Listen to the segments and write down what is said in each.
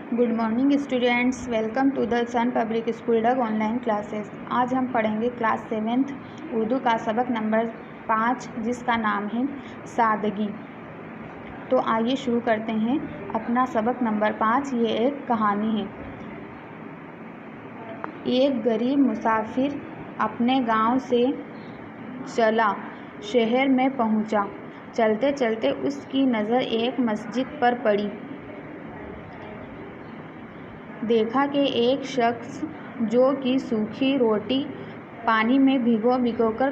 Good morning students, welcome to the sun public school डग online classes. आज हम पढ़ेंगे क्लास 7th उर्दू का सबक नंबर 5 जिसका नाम है सादगी। तो आइए शुरू करते हैं अपना सबक नंबर 5। ये एक कहानी है। एक गरीब मुसाफिर अपने गांव से चला शहर में पहुंचा। चलते चलते उसकी नज़र एक मस्जिद पर पड़ी। देखा कि एक शख्स जो कि सूखी रोटी पानी में भिगो कर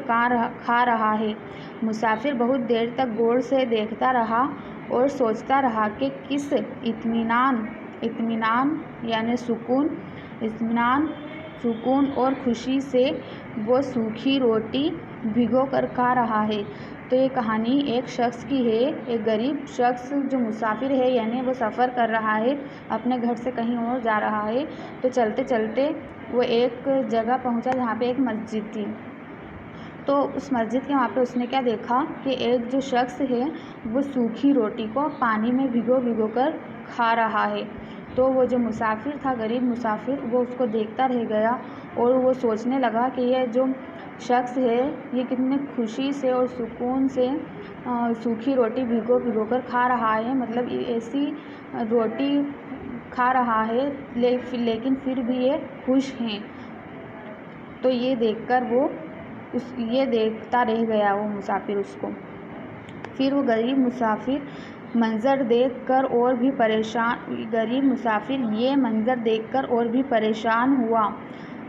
खा रहा है। मुसाफिर बहुत देर तक गौर से देखता रहा और सोचता रहा कि किस इत्मीनान यानी सुकून और खुशी से वो सूखी रोटी भिगो कर खा रहा है। तो ये कहानी एक शख्स की है। एक गरीब शख्स जो मुसाफिर है यानी वो सफ़र कर रहा है, अपने घर से कहीं और जा रहा है। तो चलते चलते वो एक जगह पहुंचा जहाँ पे एक मस्जिद थी। तो उस मस्जिद के वहाँ पे उसने क्या देखा कि एक जो शख्स है वो सूखी रोटी को पानी में भिगो कर खा रहा है। तो वो जो मुसाफिर था, गरीब मुसाफिर, वो उसको देखता रह गया और वो सोचने लगा कि ये जो शख्स है ये कितने खुशी से और सुकून से सूखी रोटी भिगो कर खा रहा है। मतलब ऐसी रोटी खा रहा है लेकिन फिर भी ये खुश हैं। तो ये देखकर वो ये देखता रह गया वो मुसाफिर उसको। फिर वो गरीब मुसाफिर ये मंज़र देखकर और भी परेशान हुआ।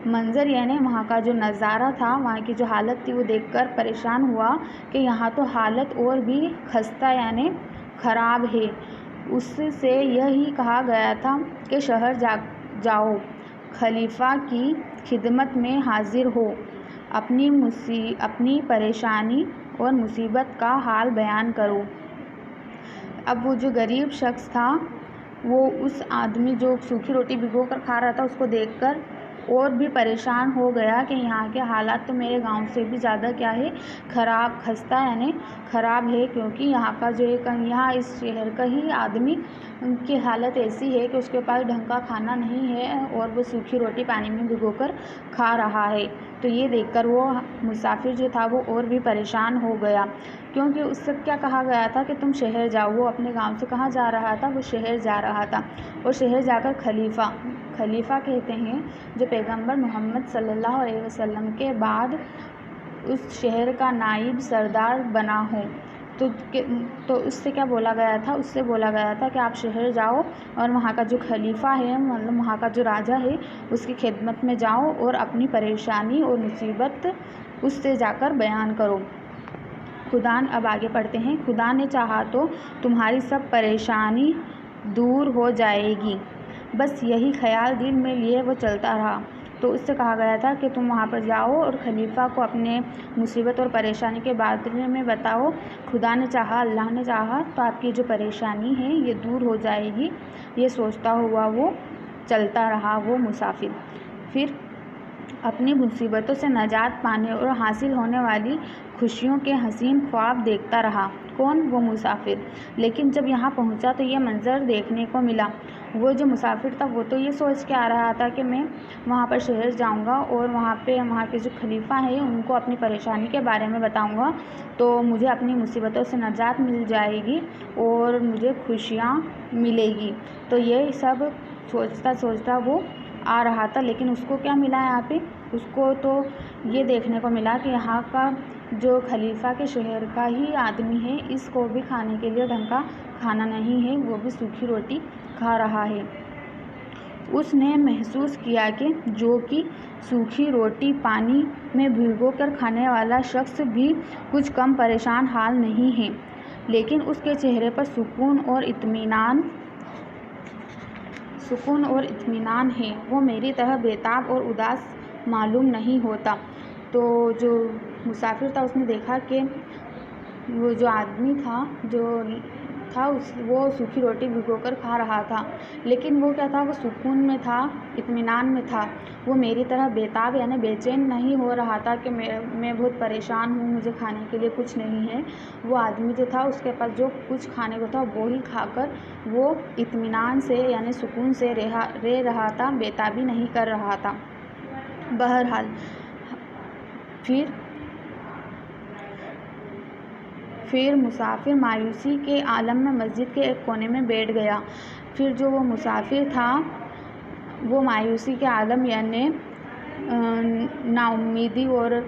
मंज़र यानी वहाँ का जो नज़ारा था, वहाँ की जो हालत थी वो देखकर परेशान हुआ कि यहाँ तो हालत और भी खस्ता यानी ख़राब है। उससे यही कहा गया था कि शहर जाओ, खलीफा की खिदमत में हाजिर हो, अपनी परेशानी और मुसीबत का हाल बयान करो। अब वो जो गरीब शख्स था वो उस आदमी जो सूखी रोटी भिगो कर खा रहा था उसको देखकर और भी परेशान हो गया कि यहाँ के हालात तो मेरे गांव से भी ज़्यादा क्या है, खस्ता यानी ख़राब है। क्योंकि यहाँ का जो यहाँ इस शहर का ही आदमी की हालत ऐसी है कि उसके पास ढंग का खाना नहीं है और वो सूखी रोटी पानी में भिगोकर खा रहा है। तो ये देखकर वो मुसाफिर जो था वो और भी परेशान हो गया। क्योंकि उससे क्या कहा गया था कि तुम शहर जाओ। वो अपने गांव से कहाँ जा रहा था? वो शहर जा रहा था। और शहर जाकर खलीफा कहते हैं जो पैगंबर मोहम्मद सल्लल्लाहु अलैहि वसल्लम के बाद उस शहर का नाइब सरदार बना हो। तो उससे क्या बोला गया था? उससे बोला गया था कि आप शहर जाओ और वहाँ का जो खलीफा है, मतलब वहाँ का जो राजा है, उसकी खिदमत में जाओ और अपनी परेशानी और मुसीबत उससे जाकर बयान करो। अब आगे पढ़ते हैं। खुदा ने चाहा तो तुम्हारी सब परेशानी दूर हो जाएगी। बस यही ख्याल दिल में लिए वो चलता रहा। तो उससे कहा गया था कि तुम वहाँ पर जाओ और खलीफा को अपने मुसीबत और परेशानी के बारे में बताओ। खुदा ने चाहा, अल्लाह ने चाहा तो आपकी जो परेशानी है ये दूर हो जाएगी। ये सोचता हुआ वो चलता रहा वो मुसाफिर। फिर अपनी मुसीबतों से निजात पाने और हासिल होने वाली खुशियों के हसीन ख्वाब देखता रहा। कौन? वो मुसाफिर। लेकिन जब यहाँ पहुँचा तो ये मंज़र देखने को मिला। वो जो मुसाफिर था वो तो ये सोच के आ रहा था कि मैं वहाँ पर शहर जाऊँगा और वहाँ के जो खलीफा हैं उनको अपनी परेशानी के बारे में बताऊँगा तो मुझे अपनी मुसीबतों से निजात मिल जाएगी और मुझे खुशियाँ मिलेगी। तो ये सब सोचता वो आ रहा था। लेकिन उसको क्या मिला यहाँ पे? उसको तो ये देखने को मिला कि यहाँ का जो खलीफा के शहर का ही आदमी है, इसको भी खाने के लिए ढंग का खाना नहीं है, वो भी सूखी रोटी खा रहा है। उसने महसूस किया कि जो कि सूखी रोटी पानी में भिगोकर खाने वाला शख्स भी कुछ कम परेशान हाल नहीं है, लेकिन उसके चेहरे पर सुकून और इत्मीनान है। वो मेरी तरह बेताब और उदास मालूम नहीं होता। तो जो मुसाफिर था उसने देखा कि वो जो आदमी था जो تھا وہ सूखी रोटी भिगोकर खा रहा था, लेकिन वो क्या था, वो सुकून में था, इत्मीनान में था। वो मेरी तरह बेताब यानी बेचैन नहीं हो रहा था कि मैं बहुत परेशान हूँ, मुझे खाने के लिए कुछ नहीं है। वो आदमी जो था उसके पास जो कुछ खाने को था वो ही खाकर वो इत्मीनान से यानी सुकून से रह रहा था, बेताबी नहीं कर रहा था। बहरहाल फिर मुसाफिर मायूसी के आलम में मस्जिद के एक कोने में बैठ गया। फिर जो वो मुसाफिर था वो मायूसी के आलम यानी नाउम्मीदी और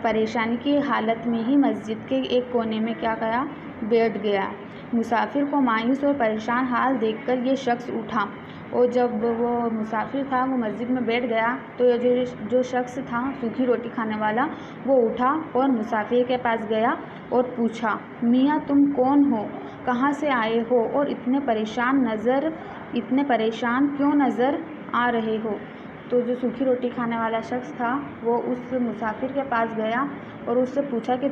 परेशानी की हालत में ही मस्जिद के एक कोने में क्या गया, बैठ गया। मुसाफिर को मायूस और परेशान हाल देखकर ये शख्स उठा, और जब वो मुसाफिर था वो मस्जिद में बैठ गया तो ये जो शख्स था सूखी रोटी खाने वाला, वो उठा और मुसाफिर के पास गया और पूछा, मियाँ तुम कौन हो, कहाँ से आए हो और इतने परेशान क्यों नज़र आ रहे हो। तो जो सूखी रोटी खाने वाला शख्स था वो उस मुसाफिर के पास गया और उससे पूछा कि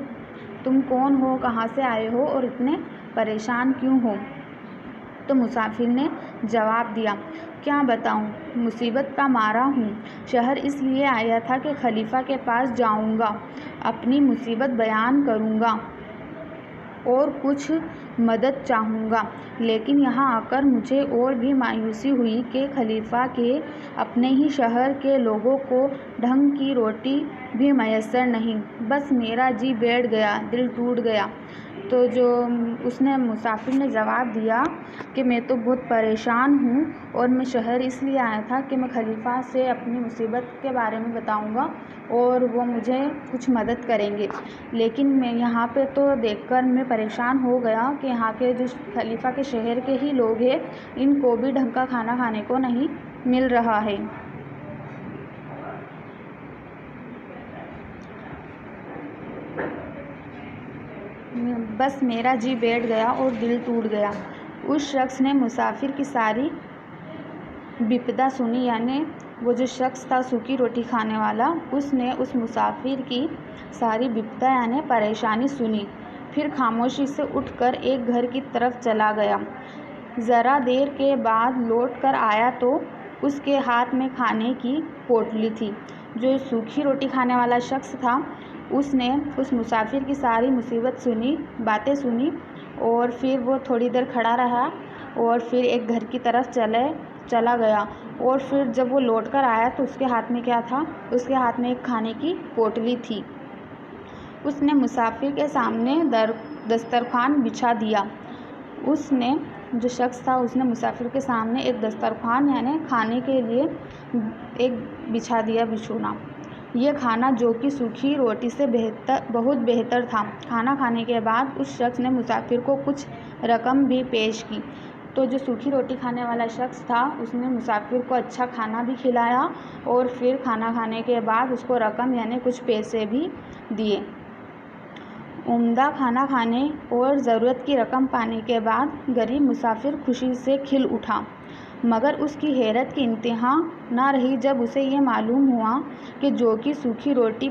तुम कौन हो, कहाँ से आए हो और इतने परेशान क्यों हो। तो मुसाफिर ने जवाब दिया, क्या बताऊं, मुसीबत का मारा हूँ। शहर इसलिए आया था कि खलीफा के पास जाऊंगा, अपनी मुसीबत बयान करूंगा और कुछ मदद चाहूँगा, लेकिन यहाँ आकर मुझे और भी मायूसी हुई कि खलीफा के अपने ही शहर के लोगों को ढंग की रोटी भी मैसर नहीं। बस मेरा जी बैठ गया, दिल टूट गया। तो जो उसने मुसाफिर ने जवाब दिया कि मैं तो बहुत परेशान हूँ और मैं शहर इसलिए आया था कि मैं खलीफा से अपनी मुसीबत के बारे में बताऊँगा और वो मुझे कुछ मदद करेंगे, लेकिन मैं यहाँ पे तो देखकर मैं परेशान हो गया कि यहाँ के जो खलीफा के शहर के ही लोग हैं, इनको भी ढंग का खाना खाने को नहीं मिल रहा है। बस मेरा जी बैठ गया और दिल टूट गया। उस शख्स ने मुसाफिर की सारी विपदा सुनी, यानी वो जो शख्स था सूखी रोटी खाने वाला, उसने उस मुसाफिर की सारी विपदा यानी परेशानी सुनी। फिर खामोशी से उठकर एक घर की तरफ चला गया। ज़रा देर के बाद लौट कर आया तो उसके हाथ में खाने की पोटली थी। जो सूखी रोटी खाने वाला शख्स था उसने उस मुसाफिर की सारी बातें सुनी और फिर वो थोड़ी देर खड़ा रहा और फिर एक घर की तरफ चला गया। और फिर जब वो लौट कर आया तो उसके हाथ में क्या था, उसके हाथ में एक खाने की पोटली थी। उसने मुसाफिर के सामने दस्तरखान बिछा दिया। उसने जो शख्स था उसने मुसाफिर के सामने एक दस्तरखान यानी खाने के लिए एक बिछा दिया बिछौना। यह खाना जो कि सूखी रोटी से बहुत बेहतर था। खाना खाने के बाद उस शख्स ने मुसाफिर को कुछ रकम भी पेश की। तो जो सूखी रोटी खाने वाला शख्स था उसने मुसाफिर को अच्छा खाना भी खिलाया और फिर खाना खाने के बाद उसको रकम यानी कुछ पैसे भी दिए। उम्दा खाना खाने और ज़रूरत की रकम पाने के बाद गरीब मुसाफिर खुशी से खिल उठा, मगर उसकी हैरत की इंतहा न रही जब उसे ये मालूम हुआ कि जो कि सूखी रोटी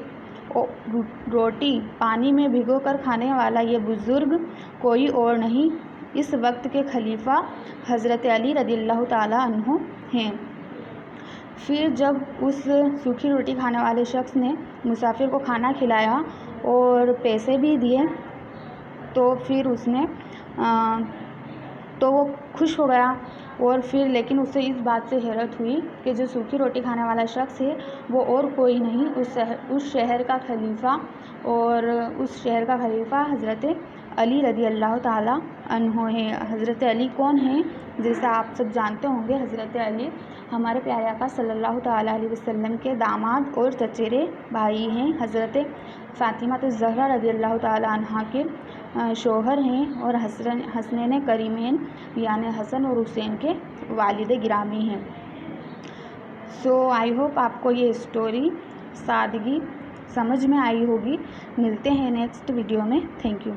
पानी में भिगोकर खाने वाला ये बुज़ुर्ग कोई और नहीं, इस वक्त के खलीफा हज़रत अली रज़ियल्लाहु ताला अन्हु हैं। फिर जब उस सूखी रोटी खाने वाले शख्स ने मुसाफिर को खाना खिलाया और पैसे भी दिए तो फिर तो वो खुश हो गया। और फिर लेकिन उसे इस बात से हैरत हुई कि जो सूखी रोटी खाने वाला शख्स है वो और कोई नहीं, उस शहर का खलीफा और उस शहर का खलीफा हज़रत अली रज़ियल्लाहु ताला अन्हु हैं। हज़रत अली कौन हैं? जैसा आप सब जानते होंगे, हज़रत अली हमारे प्यारे आका सल्लल्लाहु ताला अलैहि वसल्लम के दामाद और चचेरे भाई हैं। हज़रत फ़ातिमा ज़हरा रज़ियल्लाहु ताला अन्हा के शौहर हैं और हसनैन करीमैन यानी हसन और हुसैन के वालिद गिरामी हैं। सो आई होप आपको ये स्टोरी सादगी समझ में आई होगी। मिलते हैं नेक्स्ट वीडियो में। Thank you.